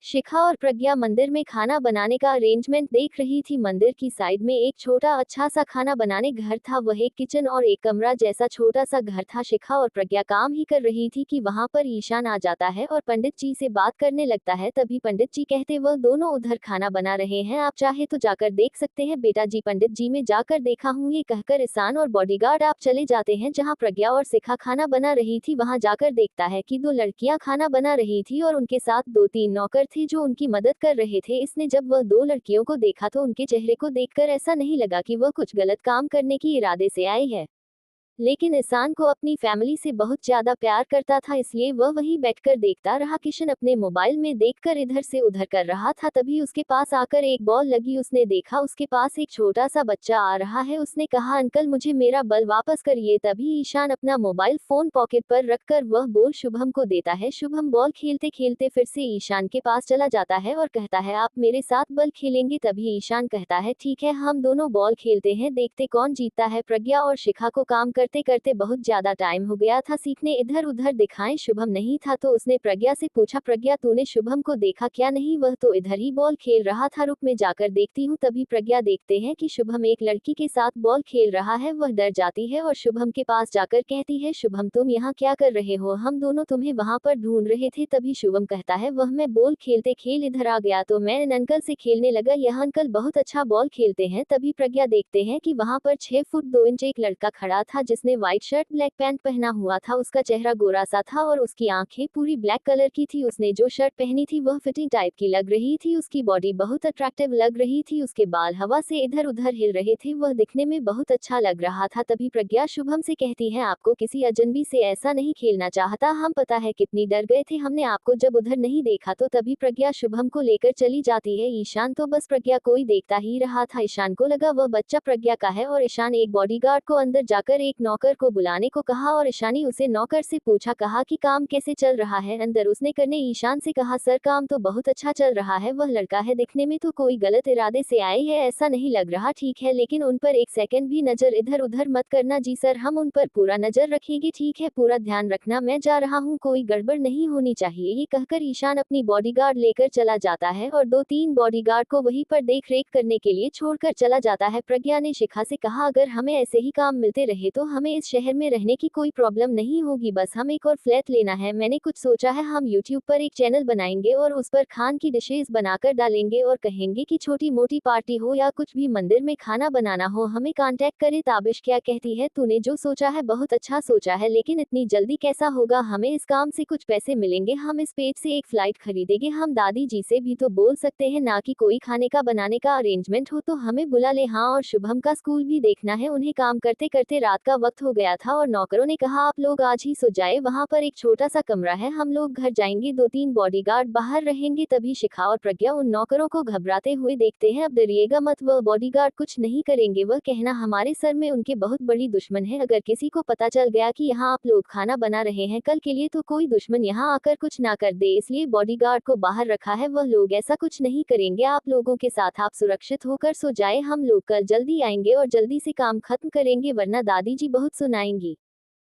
शिखा और प्रज्ञा मंदिर में खाना बनाने का अरेंजमेंट देख रही थी। मंदिर की साइड में एक छोटा अच्छा सा खाना बनाने घर था। वह एक किचन और एक कमरा जैसा छोटा सा घर था। शिखा और प्रज्ञा काम ही कर रही थी कि वहां पर ईशान आ जाता है और पंडित जी से बात करने लगता है। तभी पंडित जी कहते वह दोनों उधर खाना बना रहे हैं, आप चाहे तो जाकर देख सकते हैं। बेटा जी, पंडित जी में जाकर देखा हूँ, ये कहकर ईशान और बॉडीगार्ड आप चले जाते हैं। जहाँ प्रज्ञा और शिखा खाना बना रही थी वहां जाकर देखता है कि दो लड़कियां खाना बना रही थी और उनके साथ दो तीन नौकर थे जो उनकी मदद कर रहे थे। इसने जब वह दो लड़कियों को देखा तो उनके चेहरे को देखकर ऐसा नहीं लगा कि वह कुछ गलत काम करने की इरादे से आए हैं। लेकिन ईशान को अपनी फैमिली से बहुत ज्यादा प्यार करता था, इसलिए वह वहीं बैठकर देखता रहा। किशन अपने मोबाइल में देखकर इधर से उधर कर रहा था। तभी उसके पास आकर एक बॉल लगी। उसने देखा उसके पास एक छोटा सा बच्चा आ रहा है। उसने कहा, अंकल मुझे मेरा बल वापस करिए। तभी ईशान अपना मोबाइल फोन पॉकेट पर रखकर वह बॉल शुभम को देता है। शुभम बॉल खेलते खेलते फिर से ईशान के पास चला जाता है और कहता है, आप मेरे साथ बल खेलेंगे? तभी ईशान कहता है, ठीक है, हम दोनों बॉल खेलते हैं, देखते कौन जीतता है। प्रज्ञा और शिखा को काम करते करते बहुत ज्यादा टाइम हो गया था, सीखने इधर उधर दिखाएं शुभम नहीं था तो उसने प्रज्ञा से पूछा, प्रज्ञा तूने शुभम को देखा क्या? नहीं, वह तो इधर ही बॉल खेल रहा था, रुक मैं जाकर देखती हूँ। तभी प्रज्ञा देखते हैं कि शुभम एक लड़की के साथ बॉल खेल रहा है। वह डर जाती है और शुभम के पास जाकर कहती है, शुभम तुम यहाँ क्या कर रहे हो? हम दोनों तुम्हें वहां पर ढूंढ रहे थे। तभी शुभम कहता है, वह मैं बॉल खेलते खेल इधर आ गया तो मैं इन अंकल से खेलने लगा, यह अंकल बहुत अच्छा बॉल खेलते हैं। तभी प्रज्ञा देखते हैं कि वहां पर 6 फुट 2 इंच एक लड़का खड़ा था जिसने व्हाइट शर्ट ब्लैक पैंट पहना हुआ था। उसका चेहरा गोरा सा था और उसकी आंखें पूरी ब्लैक कलर की थी। उसने जो शर्ट पहनी थी वह फिटिंग टाइप की लग रही थी। उसकी बॉडी बहुत अट्रैक्टिव लग रही थी। उसके बाल हवा से इधर उधर हिल रहे थे, वह दिखने में बहुत अच्छा लग रहा था। तभी प्रज्ञा शुभम से कहती है, आपको किसी अजनबी से ऐसा नहीं खेलना चाहता, हम पता है कितनी डर गए थे हमने आपको जब उधर नहीं देखा तो। तभी प्रज्ञा शुभम को लेकर चली जाती है। ईशान तो बस प्रज्ञा को ही देखता ही रहा था। ईशान को लगा वह बच्चा प्रज्ञा का है और ईशान एक बॉडीगार्ड को अंदर जाकर एक नौकर को बुलाने को कहा और ईशानी उसे नौकर से पूछा, कहा कि काम कैसे चल रहा है अंदर? उसने करने ईशान से कहा, सर काम तो बहुत अच्छा चल रहा है, वह लड़का है दिखने में तो कोई गलत इरादे से आए हैं ऐसा नहीं लग रहा, ठीक है, लेकिन उन पर एक सेकंड भी नजर इधर उधर मत करना। जी सर, हम उन पर पूरा नजर रखेंगे, ठीक है, पूरा ध्यान रखना, मैं जा रहा हूँ, कोई गड़बड़ नहीं होनी चाहिए। ये कहकर ईशान अपनी बॉडीगार्ड लेकर चला जाता है और 2-3 बॉडीगार्ड को वहीं पर देख रेख करने के लिए छोड़कर चला जाता है। प्रज्ञा ने शिखा से कहा, अगर हमें ऐसे ही काम मिलते रहे तो हमें इस शहर में रहने की कोई प्रॉब्लम नहीं होगी, बस हम एक और फ्लैट लेना है। मैंने कुछ सोचा है, हम यूट्यूब पर एक चैनल बनाएंगे और उस पर खान की डिशेज बनाकर डालेंगे और कहेंगे कि छोटी मोटी पार्टी हो या कुछ भी मंदिर में खाना बनाना हो हमें कांटेक्ट करे। ताबिश क्या कहती है, तूने जो सोचा है बहुत अच्छा सोचा है, लेकिन इतनी जल्दी कैसा होगा? हमें इस काम से कुछ पैसे मिलेंगे, हम इस पेज से एक फ्लाइट खरीदेंगे, हम दादी जी से भी तो बोल सकते हैं ना कि कोई खाने का बनाने का अरेंजमेंट हो तो हमें बुला ले। हाँ, और शुभम का स्कूल भी देखना है, उन्हें काम करते करते रात का वक्त हो गया था और नौकरों ने कहा आप लोग आज ही सो जाए, वहां पर एक छोटा सा कमरा है, हम लोग घर जाएंगे, 2-3 बॉडीगार्ड बाहर रहेंगे। तभी शिखा और प्रज्ञा उन नौकरों को घबराते हुए देखते हैं, अब डरिएगा मत, वह बॉडीगार्ड कुछ नहीं करेंगे, वह कहना हमारे सर में उनके बहुत बड़ी दुश्मन है, अगर किसी को पता चल गया कि यहाँ आप लोग खाना बना रहे हैं कल के लिए तो कोई दुश्मन यहाँ आकर कुछ ना कर दे, इसलिए बॉडीगार्ड को बाहर रखा है, वह लोग ऐसा कुछ नहीं करेंगे, आप लोगों के साथ आप सुरक्षित होकर सो जाए, हम लोग कल जल्दी आएंगे और जल्दी से काम खत्म करेंगे वरना दादी जी बहुत सुनाएंगी।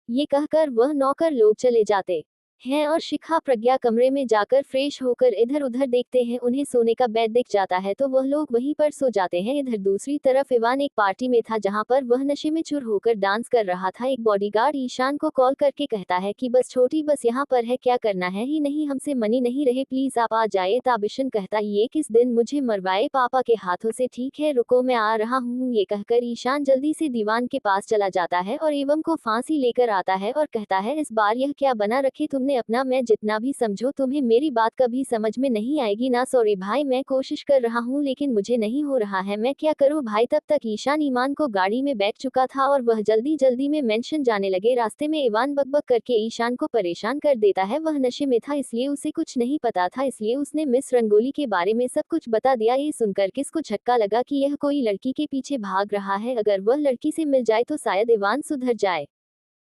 ये कहकर वह नौकर लोग चले जाते हैं और शिखा प्रज्ञा कमरे में जाकर फ्रेश होकर इधर उधर देखते हैं, उन्हें सोने का बेड दिख जाता है तो वह लोग वहीं पर सो जाते हैं। इधर दूसरी तरफ इवान एक पार्टी में था जहां पर वह नशे में चूर होकर डांस कर रहा था। एक बॉडीगार्ड ईशान को कॉल करके कहता है कि बस छोटी बस यहाँ पर है, क्या करना है ही नहीं, हमसे मनी नहीं रहे, प्लीज आप आ जाए। ताबिशन कहता, ये किस दिन मुझे मरवाए पापा के हाथों से, ठीक है रुको मैं आ रहा हूँ। ये कहकर ईशान जल्दी से दीवान के पास चला जाता है और एवं को फांसी लेकर आता है और कहता है, इस बार यह क्या बना रखे तुमने अपना, मैं जितना भी समझो तुम्हें मेरी बात कभी समझ में नहीं आएगी ना। सॉरी भाई, मैं कोशिश कर रहा हूँ लेकिन मुझे नहीं हो रहा है, मैं क्या करूँ भाई। तब तक ईशान ईमान को गाड़ी में बैठ चुका था और वह जल्दी जल्दी में मेंशन जाने लगे। रास्ते में ईवान बकबक करके ईशान को परेशान कर देता है, वह नशे में था इसलिए उसे कुछ नहीं पता था, इसलिए उसने मिस रंगोली के बारे में सब कुछ बता दिया। ये सुनकर किसको झटका लगा कि यह कोई लड़की के पीछे भाग रहा है, अगर वह लड़की से मिल जाए तो शायद ईवान सुधर जाए।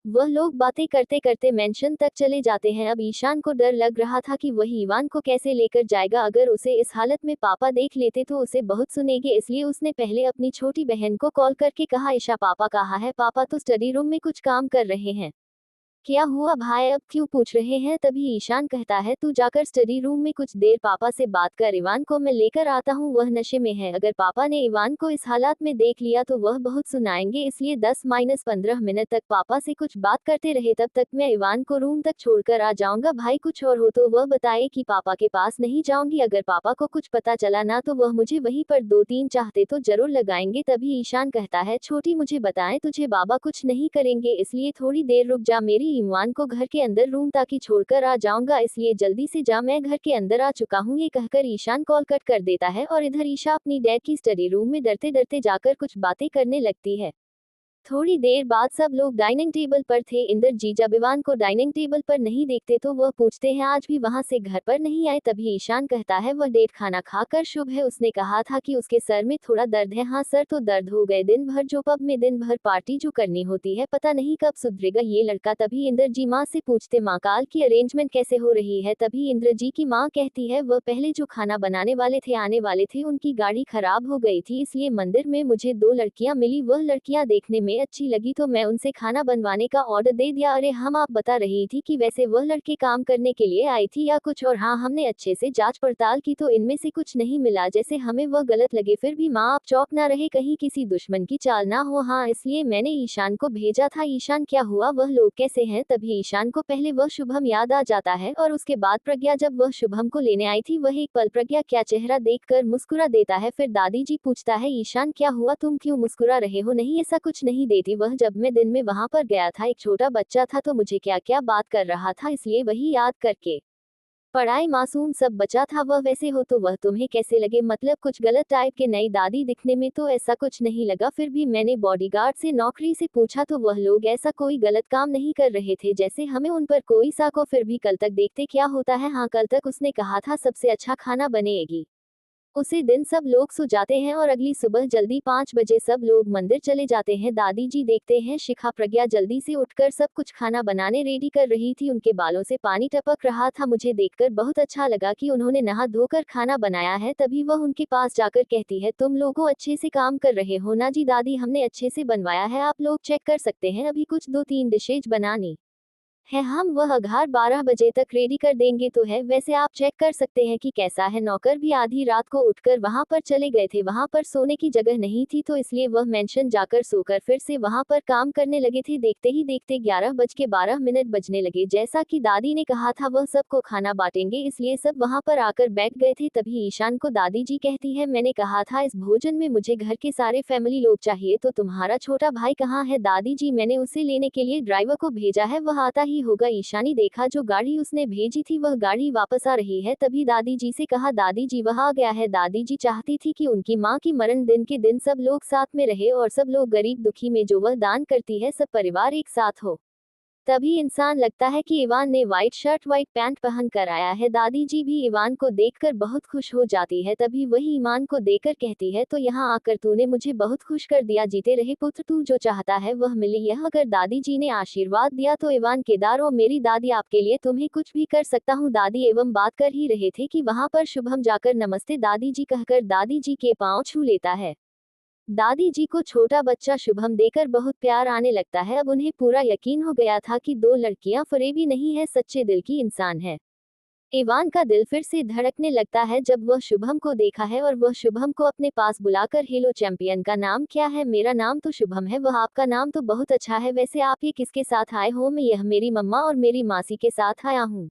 वह लोग बातें करते करते मेंशन तक चले जाते हैं। अब ईशान को डर लग रहा था कि वह ईवान को कैसे लेकर जाएगा, अगर उसे इस हालत में पापा देख लेते तो उसे बहुत सुनेंगे, इसलिए उसने पहले अपनी छोटी बहन को कॉल करके कहा, ईशा पापा कहाँ है? पापा तो स्टडी रूम में कुछ काम कर रहे हैं, क्या हुआ भाई, अब क्यों पूछ रहे हैं? तभी ईशान कहता है, तू जाकर स्टडी रूम में कुछ देर पापा से बात कर, इवान को मैं लेकर आता हूँ, वह नशे में है। अगर पापा ने इवान को इस हालात में देख लिया तो वह बहुत सुनाएंगे, इसलिए 10-15 मिनट तक पापा से कुछ बात करते रहे, तब तक मैं इवान को रूम तक छोड़कर आ जाऊंगा। भाई कुछ और हो तो वह बताए कि पापा के पास नहीं जाऊंगी, अगर पापा को कुछ पता चला ना तो वह मुझे वहीं पर 2-3 चाहते तो जरूर लगाएंगे। तभी ईशान कहता है, छोटी मुझे बताएं, तुझे बाबा कुछ नहीं करेंगे, इसलिए थोड़ी देर रुक जा, मेरी ईमान को घर के अंदर रूम ताकि छोड़कर आ जाऊंगा, इसलिए जल्दी से जा, मैं घर के अंदर आ चुका हूँ। ये कहकर ईशान कॉल कट कर देता है और इधर ईशा अपनी डैड की स्टडी रूम में डरते डरते जाकर कुछ बातें करने लगती है। थोड़ी देर बाद सब लोग डाइनिंग टेबल पर थे। इंद्रजीत जब इवान को डाइनिंग टेबल पर नहीं देखते तो वह पूछते हैं, आज भी वहां से घर पर नहीं आए? तभी ईशान कहता है, वह डेट खाना खाकर शुभ है, उसने कहा था कि उसके सर में थोड़ा दर्द है। हाँ सर तो दर्द हो गए, दिन भर जो पब में दिन भर पार्टी जो करनी होती है, पता नहीं कब सुधरेगा ये लड़का। तभी इंद्रजी माँ से पूछते, माँ काल की अरेंजमेंट कैसे हो रही है? तभी इंद्रजी की माँ कहती है, वह पहले जो खाना बनाने वाले थे आने वाले थे, उनकी गाड़ी खराब हो गई थी, इसलिए मंदिर में मुझे 2 लड़कियां मिली, वह लड़कियां देखने में अच्छी लगी तो मैं उनसे खाना बनवाने का ऑर्डर दे दिया। अरे हम, आप बता रही थी कि वैसे वह लड़के काम करने के लिए आई थी या कुछ और? हाँ हमने अच्छे से जांच पड़ताल की तो इनमें से कुछ नहीं मिला जैसे हमें वह गलत लगे, फिर भी माँ आप चौक ना रहे, कहीं किसी दुश्मन की चाल ना हो। हाँ इसलिए मैंने ईशान को भेजा था। ईशान क्या हुआ, वह लोग कैसे हैं? तभी ईशान को पहले वह शुभम याद आ जाता है और उसके बाद प्रज्ञा। जब वह शुभम को लेने आई थी वह एक पल प्रज्ञा क्या चेहरा देखकर मुस्कुरा देता है। फिर दादी जी पूछता है, ईशान क्या हुआ, तुम क्यों मुस्कुरा रहे हो? नहीं ऐसा कुछ नहीं देती, वह जब मैं दिन में वहां पर गया था एक छोटा बच्चा था तो मुझे क्या क्या बात कर रहा था, इसलिए वही याद करके। पढ़ाई मासूम सब बचा था, वह वैसे हो तो वह तुम्हें कैसे लगे? मतलब कुछ गलत टाइप के? नई दादी दिखने में तो ऐसा कुछ नहीं लगा, फिर भी मैंने बॉडीगार्ड से नौकरी से पूछा तो वह लोग ऐसा कोई गलत काम नहीं कर रहे थे जैसे हमें उन पर कोई साख हो, फिर भी कल तक देखते क्या होता है। हाँ कल तक उसने कहा था सबसे अच्छा खाना बनेगी। उसी दिन सब लोग सो जाते हैं और अगली सुबह जल्दी 5 बजे सब लोग मंदिर चले जाते हैं। दादी जी देखते हैं शिखा प्रज्ञा जल्दी से उठकर सब कुछ खाना बनाने रेडी कर रही थी, उनके बालों से पानी टपक रहा था। मुझे देखकर बहुत अच्छा लगा कि उन्होंने नहा धोकर खाना बनाया है। तभी वह उनके पास जाकर कहती है, तुम लोगों अच्छे से काम कर रहे हो ना? जी दादी हमने अच्छे से बनवाया है, आप लोग चेक कर सकते हैं, अभी कुछ 2-3 डिशेज बनानी है, हम वह अघार 12 बजे तक रेडी कर देंगे तो है। वैसे आप चेक कर सकते हैं कि कैसा है। नौकर भी आधी रात को उठकर वहां पर चले गए थे, वहां पर सोने की जगह नहीं थी तो इसलिए वह मेंशन जाकर सोकर फिर से वहां पर काम करने लगे थे। देखते ही देखते 11:12 बजने लगे। जैसा कि दादी ने कहा था वह सबको खाना बांटेंगे, इसलिए सब वहां पर आकर बैठ गए थे। तभी ईशान को दादी जी कहती है, मैंने कहा था इस भोजन में मुझे घर के सारे फैमिली लोग चाहिए, तो तुम्हारा छोटा भाई कहाँ है? दादी जी मैंने उसे लेने के लिए ड्राइवर को भेजा है, वह आता ही होगा। ईशानी देखा जो गाड़ी उसने भेजी थी वह गाड़ी वापस आ रही है। तभी दादी जी से कहा, दादी जी वह आ गया है। दादी जी चाहती थी कि उनकी माँ की मरण दिन के दिन सब लोग साथ में रहे और सब लोग गरीब दुखी में जो वह दान करती है सब परिवार एक साथ हो। तभी इंसान लगता है कि इवान ने व्हाइट शर्ट व्हाइट पैंट पहन कर आया है। दादी जी भी इवान को देखकर बहुत खुश हो जाती है। तभी वही ईमान को देखकर कहती है, तो यहाँ आकर तूने मुझे बहुत खुश कर दिया, जीते रहे पुत्र, तू जो चाहता है वह मिले। यह अगर दादी जी ने आशीर्वाद दिया तो इवान केदार और मेरी दादी आपके लिए तुम्हें कुछ भी कर सकता हूँ। दादी एवं बात कर ही रहे थे कि वहां पर शुभम जाकर नमस्ते दादी जी कहकर दादी जी के पांव छू लेता है। दादी जी को छोटा बच्चा शुभम देकर बहुत प्यार आने लगता है। अब उन्हें पूरा यकीन हो गया था कि 2 लड़कियां फरेबी नहीं है, सच्चे दिल की इंसान है। इवान का दिल फिर से धड़कने लगता है जब वह शुभम को देखा है और वह शुभम को अपने पास बुलाकर, हेलो चैंपियन का नाम क्या है? मेरा नाम तो शुभम है, वह आपका नाम तो बहुत अच्छा है, वैसे आप ये किसके साथ आए हो? मैं यह मेरी मम्मा और मेरी मासी के साथ आया हूँ।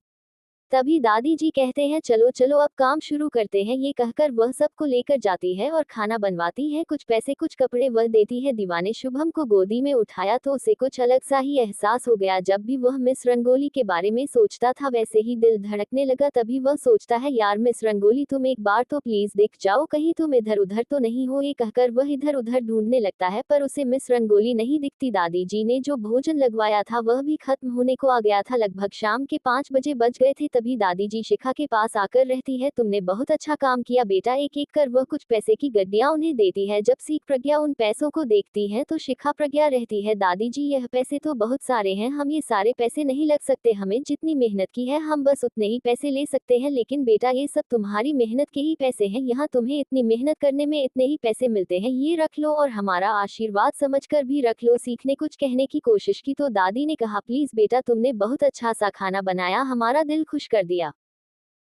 तभी दादी जी कहते हैं, चलो चलो अब काम शुरू करते हैं। ये कहकर वह सबको लेकर जाती है और खाना बनवाती है, कुछ पैसे कुछ कपड़े वह देती है। दीवाने शुभम को गोदी में उठाया तो उसे कुछ अलग सा ही एहसास हो गया। जब भी वह मिस रंगोली के बारे में सोचता था वैसे ही दिल धड़कने लगा। तभी वह सोचता है, यार मिस रंगोली तुम एक बार तो प्लीज दिख जाओ, कहीं तुम इधर उधर तो नहीं हो? ये कहकर वह इधर उधर ढूंढने लगता है पर उसे मिस रंगोली नहीं दिखती। दादी जी ने जो भोजन लगवाया था वह भी खत्म होने को आ गया था। लगभग शाम के 5 बजे बज गए थे। तभी दादी जी शिखा के पास आकर रहती है, तुमने बहुत अच्छा काम किया बेटा। एक एक कर वह कुछ पैसे की गड्डियां उन्हें देती है। जब सीख प्रज्ञा उन पैसों को देखती है तो शिखा प्रज्ञा रहती है, दादी जी यह पैसे तो बहुत सारे हैं, हम ये सारे पैसे नहीं लग सकते, हमें जितनी मेहनत की है हम बस उतने ही पैसे ले सकते हैं। लेकिन बेटा ये सब तुम्हारी मेहनत के ही पैसे हैं, यहाँ तुम्हें इतनी मेहनत करने में इतने ही पैसे मिलते हैं, ये रख लो और हमारा आशीर्वाद समझकर भी रख लो। सीख ने कुछ कहने की कोशिश की तो दादी ने कहा, प्लीज बेटा तुमने बहुत अच्छा सा खाना बनाया, हमारा दिल खुश कर दिया।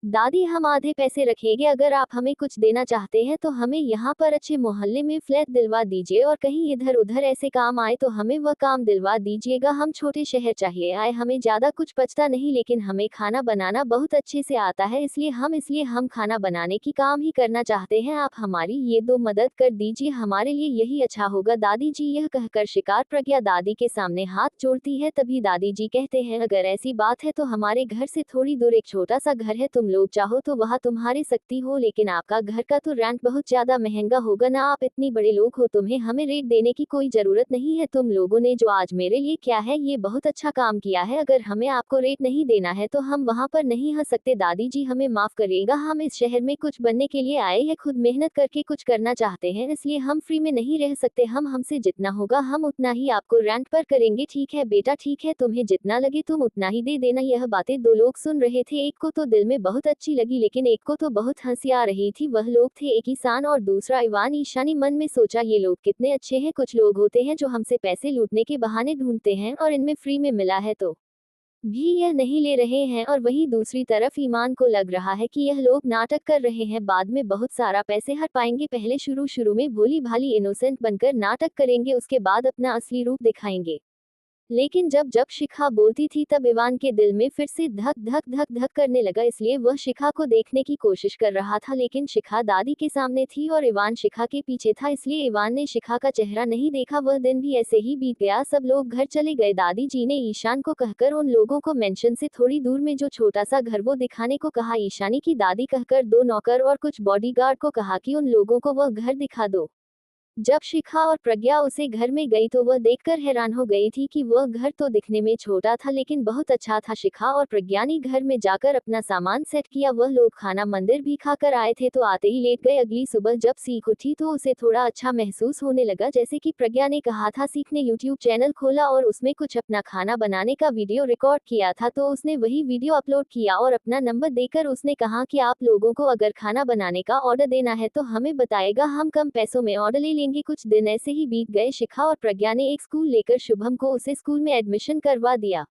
दादी हम आधे पैसे रखेंगे, अगर आप हमें कुछ देना चाहते हैं तो हमें यहाँ पर अच्छे मोहल्ले में फ्लैट दिलवा दीजिए और कहीं इधर उधर ऐसे काम आए तो हमें वह काम दिलवा दीजिएगा। हम छोटे शहर चाहिए आए, हमें ज्यादा कुछ बचता नहीं, लेकिन हमें खाना बनाना बहुत अच्छे से आता है, इसलिए हम खाना बनाने की काम ही करना चाहते हैं। आप हमारी ये दो मदद कर दीजिए, हमारे लिए यही अच्छा होगा। दादी जी यह कहकर शिकार प्रज्ञा दादी के सामने हाथ जोड़ती है। तभी दादी जी कहते हैं, अगर ऐसी बात है तो हमारे घर से थोड़ी दूर एक छोटा सा घर है, तुम लोग चाहो तो वहाँ तुम्हारी सकती हो, लेकिन आपका घर का तो रेंट बहुत ज्यादा महंगा होगा ना, आप इतनी बड़े लोग हो, तुम्हें हमें रेंट देने की कोई जरूरत नहीं है। तुम लोगों ने जो आज मेरे लिए किया है ये बहुत अच्छा काम किया है, अगर हमें आपको रेंट नहीं देना है तो हम वहाँ पर नहीं आ सकते। दादी जी हमें माफ करिएगा, हम इस शहर में कुछ बनने के लिए आए हैं, खुद मेहनत करके कुछ करना चाहते हैं, इसलिए हम फ्री में नहीं रह सकते, हमसे जितना होगा हम उतना ही आपको रेंट पर करेंगे। ठीक है बेटा ठीक है, तुम्हें जितना लगे तुम उतना ही दे देना। यह बातें दो लोग सुन रहे थे, एक को तो दिल में बहुत अच्छी लगी लेकिन एक को तो बहुत हंसी आ रही थी। वह लोग थे एक ईशान और दूसरा इवान। ईशानी मन में सोचा, ये लोग कितने अच्छे हैं, कुछ लोग होते हैं जो हमसे पैसे लूटने के बहाने ढूंढते हैं और इनमें फ्री में मिला है तो भी यह नहीं ले रहे हैं। और वहीं दूसरी तरफ ईमान को लग रहा है कि यह लोग नाटक कर रहे हैं, बाद में बहुत सारा पैसे हट पाएंगे, पहले शुरू में भोली भाली इनोसेंट बनकर नाटक करेंगे, उसके बाद अपना असली रूप दिखाएंगे। लेकिन जब जब शिखा बोलती थी तब इवान के दिल में फिर से धक धक धक धक करने लगा, इसलिए वह शिखा को देखने की कोशिश कर रहा था, लेकिन शिखा दादी के सामने थी और इवान शिखा के पीछे था, इसलिए इवान ने शिखा का चेहरा नहीं देखा। वह दिन भी ऐसे ही बीत गया, सब लोग घर चले गए। दादी जी ने ईशान को कहकर उन लोगों को मेंशन से थोड़ी दूर में जो छोटा सा घर वो दिखाने को कहा। ईशानी की दादी कहकर दो नौकर और कुछ बॉडीगार्ड को कहा कि उन लोगों को वह घर दिखा दो। जब शिखा और प्रज्ञा उसे घर में गई तो वह देखकर हैरान हो गई थी कि वह घर तो दिखने में छोटा था लेकिन बहुत अच्छा था। शिखा और प्रज्ञा ने घर में जाकर अपना सामान सेट किया। वह लोग खाना मंदिर भी खाकर आए थे तो आते ही लेट गए। अगली सुबह जब सीख उठी तो उसे थोड़ा अच्छा महसूस होने लगा, जैसे कि प्रज्ञा ने कहा था। सीख ने यूट्यूब चैनल खोला और उसमें कुछ अपना खाना बनाने का वीडियो रिकॉर्ड किया था, तो उसने वही वीडियो अपलोड किया और अपना नंबर देकर उसने कहा कि आप लोगों को अगर खाना बनाने का ऑर्डर देना है तो हमें बताएगा, हम कम पैसों में ऑर्डर ले लेंगे। कुछ दिन ऐसे ही बीत गए। शिखा और प्रज्ञा ने एक स्कूल लेकर शुभम को उसे स्कूल में एडमिशन करवा दिया।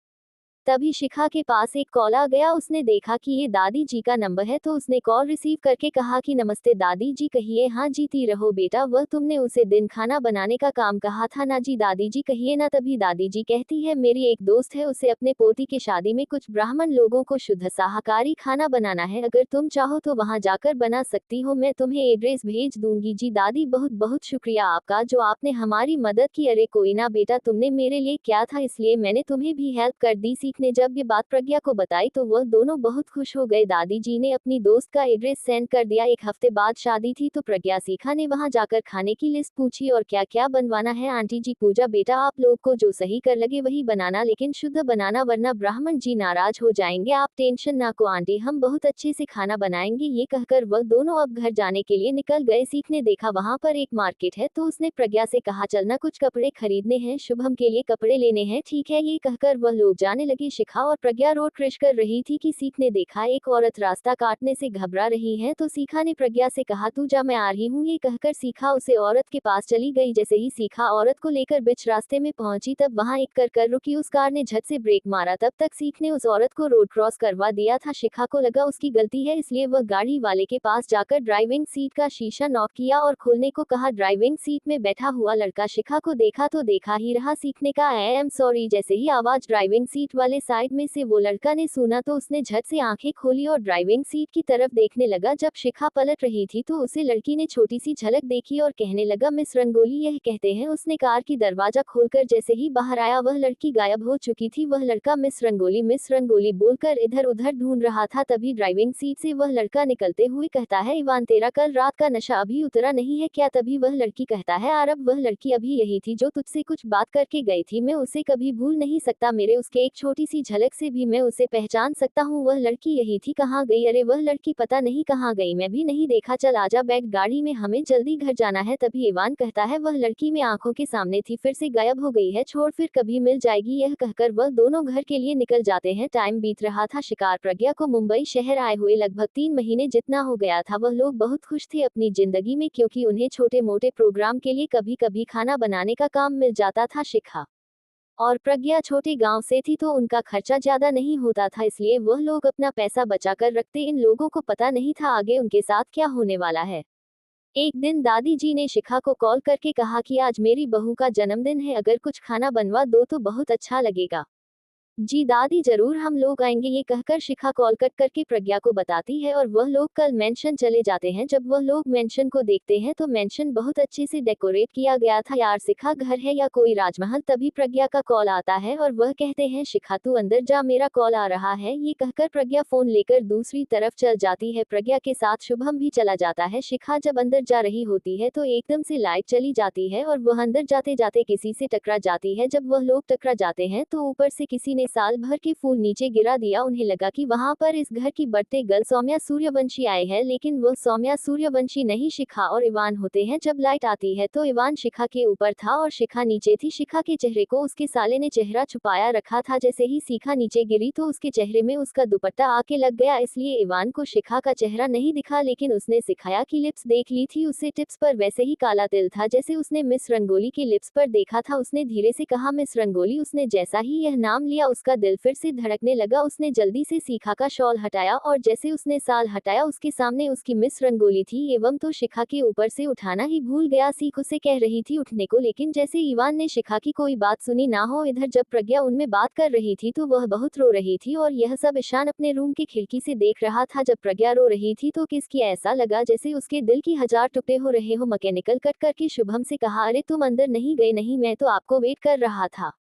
तभी शिखा के पास एक कॉल आ गया, उसने देखा कि ये दादी जी का नंबर है तो उसने कॉल रिसीव करके कहा कि नमस्ते दादी जी। कहिए। हाँ जीती रहो बेटा, वह तुमने उसे दिन खाना बनाने का काम कहा था ना जी। दादी जी कहिए ना। तभी दादी जी कहती है, मेरी एक दोस्त है, उसे अपने पोती की शादी में कुछ ब्राह्मण लोगों को शुद्ध शाकाहारी खाना बनाना है, अगर तुम चाहो तो वहाँ जाकर बना सकती हो, मैं तुम्हें एड्रेस भेज दूंगी। जी दादी बहुत बहुत शुक्रिया आपका जो आपने हमारी मदद की। अरे कोई ना बेटा, तुमने मेरे लिए क्या था इसलिए मैंने तुम्हें भी हेल्प कर दी। ने जब ये बात प्रज्ञा को बताई तो वह दोनों बहुत खुश हो गए। दादी जी ने अपनी दोस्त का एड्रेस सेंड कर दिया। एक हफ्ते बाद शादी थी तो प्रज्ञा शिखा ने वहां जाकर खाने की लिस्ट पूछी और क्या क्या बनवाना है। आंटी जी पूजा बेटा आप लोग को जो सही कर लगे वही बनाना, लेकिन शुद्ध बनाना वरना ब्राह्मण जी नाराज हो जाएंगे। आप टेंशन ना को आंटी, हम बहुत अच्छे से खाना बनाएंगे। ये कहकर वह दोनों अब घर जाने के लिए निकल गए। सीख ने देखा वहां पर एक मार्केट है तो उसने प्रज्ञा से कहा, चलना कुछ कपड़े खरीदने हैं, शुभम के लिए कपड़े लेने हैं। ठीक है, ये कहकर वह लोग जाने लगे। शिखा और प्रज्ञा रोड क्रॉस कर रही थी कि सीख ने देखा एक औरत रास्ता काटने से घबरा रही है तो सीखा ने प्रज्ञा से कहा, तू जा मैं आ रही हूँ। ये कहकर सीखा उसे औरत के पास चली गई। जैसे ही सीखा औरत को लेकर बीच रास्ते में पहुंची तब वहां एक कर रुकी। उस कार ने झट से ब्रेक मारा, तब तक सीख ने उस औरत को रोड क्रॉस करवा दिया था। शिखा को लगा उसकी गलती है, इसलिए वह गाड़ी वाले के पास जाकर ड्राइविंग सीट का शीशा नॉक किया और खोलने को कहा। ड्राइविंग सीट में बैठा हुआ लड़का शिखा को देखा तो देखा ही रहा। सीख ने कहा, आई एम सॉरी। जैसे ही आवाज ड्राइविंग सीट वाले साइड में से वो लड़का ने सुना तो उसने झट से आंखें खोली और ड्राइविंग सीट की तरफ देखने लगा। जब शिखा पलट रही थी तो उसे लड़की ने छोटी सी झलक देखी और कहने लगा, मिस रंगोली यह कहते हैं। उसने कार की दरवाजा खोलकर जैसे ही बाहर आया वह लड़की गायब हो चुकी थी। वह लड़का मिस रंगोली बोलकर इधर उधर ढूंढ रहा था। तभी ड्राइविंग सीट से वह लड़का निकलते हुए कहता है, इवान तेरा कल रात का नशा अभी उतरा नहीं है क्या? तभी वह लड़की कहता है, आरब वह लड़की अभी यही थी जो तुझसे कुछ बात करके गई थी, मैं उसे कभी भूल नहीं सकता। मेरे उसके एक छोटी छोटी सी झलक से भी मैं उसे पहचान सकता हूँ। वह लड़की यही थी, कहाँ गई? अरे वह लड़की पता नहीं कहाँ गई, मैं भी नहीं देखा। चल आजा, बैठ गाड़ी में, हमें जल्दी घर जाना है। तभी इवान कहता है वह लड़की में आंखों के सामने थी, फिर से गायब हो गई है, छोड़, फिर कभी मिल जाएगी। यह कहकर वह दोनों घर के लिए निकल जाते हैं। टाइम बीत रहा था शिकार प्रज्ञा को मुंबई शहर आए हुए लगभग 3 महीने जितना हो गया था। वह लोग बहुत खुश थे अपनी जिंदगी में, क्योंकि उन्हें छोटे मोटे प्रोग्राम के लिए कभी कभी खाना बनाने का काम मिल जाता था। शिखा और प्रज्ञा छोटे गांव से थी तो उनका खर्चा ज्यादा नहीं होता था, इसलिए वह लोग अपना पैसा बचा कर रखते। इन लोगों को पता नहीं था आगे उनके साथ क्या होने वाला है। एक दिन दादी जी ने शिखा को कॉल करके कहा कि आज मेरी बहू का जन्मदिन है, अगर कुछ खाना बनवा दो तो बहुत अच्छा लगेगा। जी दादी जरूर, हम लोग आएंगे। ये कहकर शिखा कॉल कट करके प्रज्ञा को बताती है और वह लोग कल मेंशन चले जाते हैं। जब वह लोग मेंशन को देखते हैं तो मेंशन बहुत अच्छे से डेकोरेट किया गया था। यार शिखा, घर है या कोई राजमहल? तभी प्रज्ञा का कॉल आता है और वह कहते हैं शिखा तू अंदर जा, मेरा कॉल आ रहा है। ये कहकर प्रज्ञा फोन लेकर दूसरी तरफ चल जाती है। प्रज्ञा के साथ शुभम भी चला जाता है। शिखा जब अंदर जा रही होती है तो एकदम से लाइट चली जाती है और वह अंदर जाते जाते किसी से टकरा जाती है। जब वह लोग टकरा जाते हैं तो ऊपर से किसी ने साल भर के फूल नीचे गिरा दिया। उन्हें लगा कि वहां पर इस घर की बढ़ते गर्ल सौम्या सूर्यवंशी आए हैं, लेकिन वह सौम्या सूर्यवंशी नहीं शिखा और इवान होते हैं। जब लाइट आती है तो इवान शिखा के ऊपर था और शिखा नीचे थी। शिखा के चेहरे को उसके साले ने चेहरा छुपाया रखा था। जैसे ही शिखा नीचे गिरी तो उसके चेहरे में उसका दुपट्टा आके लग गया, इसलिए इवान को शिखा का चेहरा नहीं दिखा, लेकिन उसने सिखाया की लिप्स देख ली थी। उससे टिप्स पर वैसे ही काला तिल था जैसे उसने मिस रंगोली के लिप्स पर देखा था। उसने धीरे से कहा मिस रंगोली। उसने जैसा ही यह नाम लिया उसका दिल फिर से धड़कने लगा। उसने जल्दी से शिखा का शॉल हटाया और जैसे उसने साल हटाया उसके सामने उसकी मिस रंगोली थी। एवं तो शिखा के ऊपर से उठाना ही भूल गया। सीख उसे कह रही थी उठने को, लेकिन जैसे इवान ने शिखा की कोई बात सुनी ना हो। इधर जब प्रज्ञा उनमें बात कर रही थी तो वह बहुत रो रही थी और यह सब ईशान अपने रूम की खिड़की से देख रहा था। जब प्रज्ञा रो रही थी तो किसकी ऐसा लगा जैसे उसके दिल की 1000 टुकड़े हो रहे हो। मैकेनिकल कट करके शुभम से कहा अरे तुम अंदर नहीं गए? नहीं, मैं तो आपको वेट कर रहा था।